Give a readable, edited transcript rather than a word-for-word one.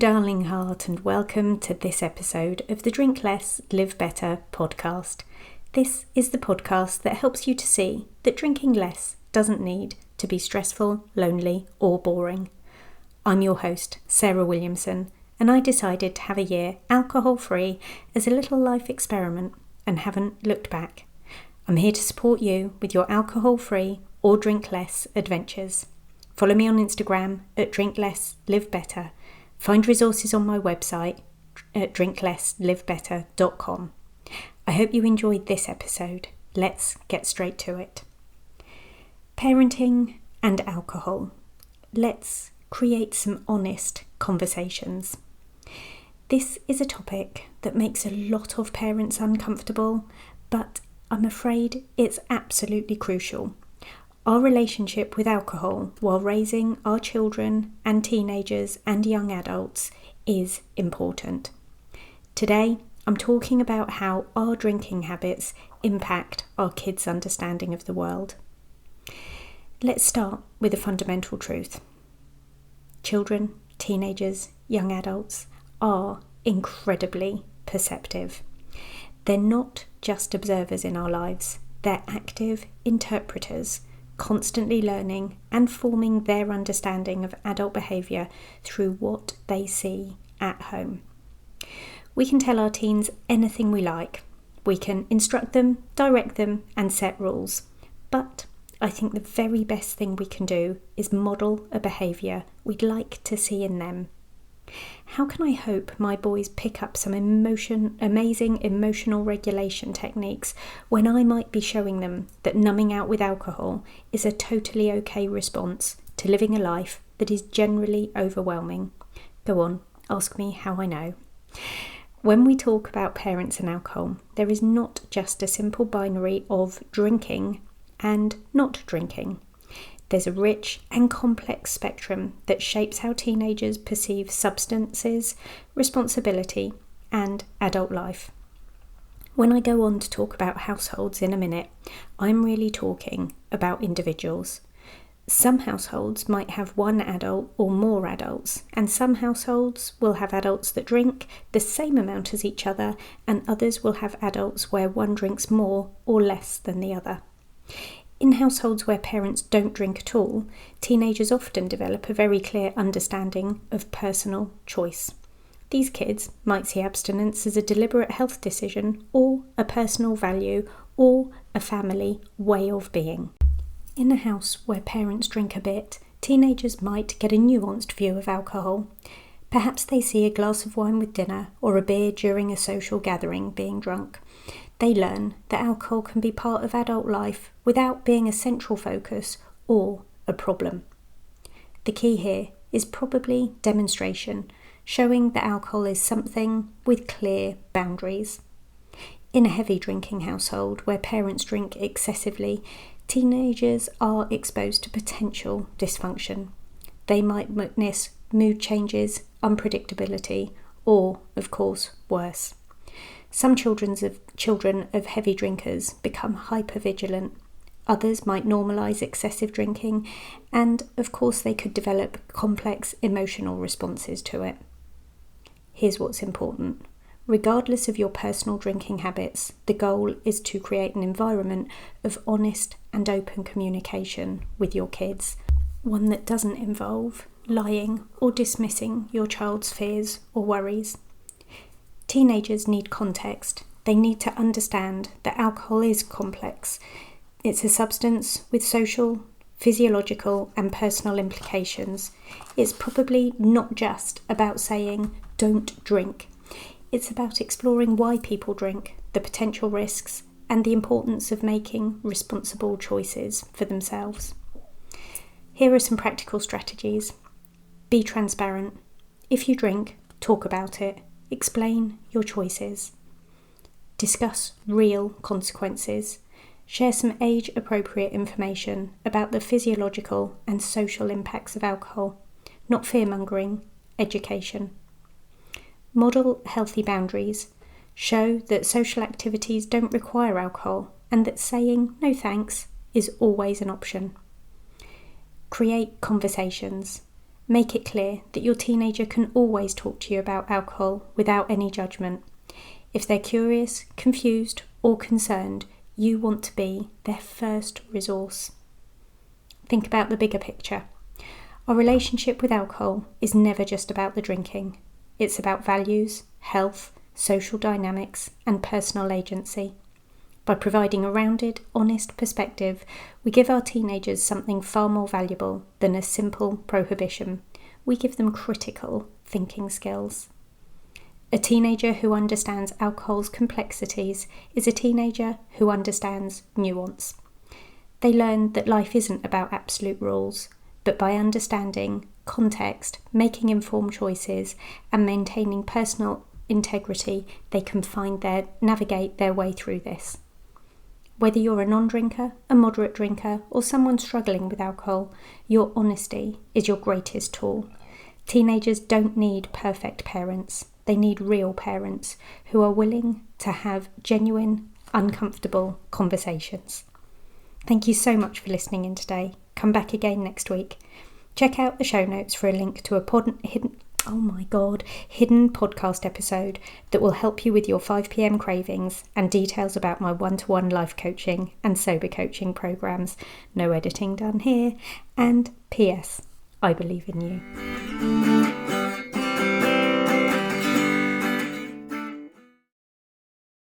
darling heart, and welcome to this episode of the Drink Less, Live Better podcast. This is the podcast that helps you to see that drinking less doesn't need to be stressful, lonely, or boring. I'm your host, Sarah Williamson, and I decided to have a year alcohol-free as a little life experiment and haven't looked back. I'm here to support you with your alcohol-free or drink less adventures. Follow me on Instagram at Drink Less, Live Better. Find resources on my website at drinklesslivebetter.com. I hope you enjoyed this episode. Let's get straight to it. Parenting and alcohol. Let's create some honest conversations. This is a topic that makes a lot of parents uncomfortable, but I'm afraid it's absolutely crucial. Our relationship with alcohol while raising our children and teenagers and young adults is important. Today, I'm talking about how our drinking habits impact our kids' understanding of the world. Let's start with a fundamental truth. Children, teenagers, young adults are incredibly perceptive. They're not just observers in our lives, they're active interpreters, constantly learning and forming their understanding of adult behaviour through what they see at home. We can tell our teens anything we like. We can instruct them, direct them and set rules. But I think the very best thing we can do is model a behaviour we'd like to see in them. How can I hope my boys pick up some amazing emotional regulation techniques when I might be showing them that numbing out with alcohol is a totally okay response to living a life that is generally overwhelming? Go on, ask me how I know. When we talk about parents and alcohol, there is not just a simple binary of drinking and not drinking. There's a rich and complex spectrum that shapes how teenagers perceive substances, responsibility, and adult life. When I go on to talk about households in a minute, I'm really talking about individuals. Some households might have one adult or more adults, and some households will have adults that drink the same amount as each other, and others will have adults where one drinks more or less than the other. In households where parents don't drink at all, teenagers often develop a very clear understanding of personal choice. These kids might see abstinence as a deliberate health decision or a personal value or a family way of being. In a house where parents drink a bit, teenagers might get a nuanced view of alcohol. Perhaps they see a glass of wine with dinner or a beer during a social gathering being drunk. They learn that alcohol can be part of adult life without being a central focus or a problem. The key here is probably demonstration, showing that alcohol is something with clear boundaries. In a heavy drinking household where parents drink excessively, teenagers are exposed to potential dysfunction. They might witness mood changes, unpredictability, or, of course, worse. Some children of heavy drinkers become hypervigilant. Others might normalise excessive drinking, and of course they could develop complex emotional responses to it. Here's what's important. Regardless of your personal drinking habits, the goal is to create an environment of honest and open communication with your kids, one that doesn't involve lying or dismissing your child's fears or worries. Teenagers need context. They need to understand that alcohol is complex. It's a substance with social, physiological, and personal implications. It's probably not just about saying, don't drink. It's about exploring why people drink, the potential risks, and the importance of making responsible choices for themselves. Here are some practical strategies. Be transparent. If you drink, talk about it. Explain your choices. Discuss real consequences. Share some age-appropriate information about the physiological and social impacts of alcohol, not fear-mongering, education. Model healthy boundaries. Show that social activities don't require alcohol and that saying no thanks is always an option. Create conversations. Make it clear that your teenager can always talk to you about alcohol without any judgment. If they're curious, confused, or concerned, you want to be their first resource. Think about the bigger picture. Our relationship with alcohol is never just about the drinking. It's about values, health, social dynamics, and personal agency. By providing a rounded, honest perspective, we give our teenagers something far more valuable than a simple prohibition. We give them critical thinking skills. A teenager who understands alcohol's complexities is a teenager who understands nuance. They learn that life isn't about absolute rules, but by understanding context, making informed choices, and maintaining personal integrity, they can navigate their way through this. Whether you're a non-drinker, a moderate drinker, or someone struggling with alcohol, your honesty is your greatest tool. Teenagers don't need perfect parents. They need real parents who are willing to have genuine, uncomfortable conversations. Thank you so much for listening in today. Come back again next week. Check out the show notes for a link to a hidden podcast episode that will help you with your 5 p.m. cravings, and details about my one-to-one life coaching and sober coaching programs. No editing done here. And P.S. I believe in you.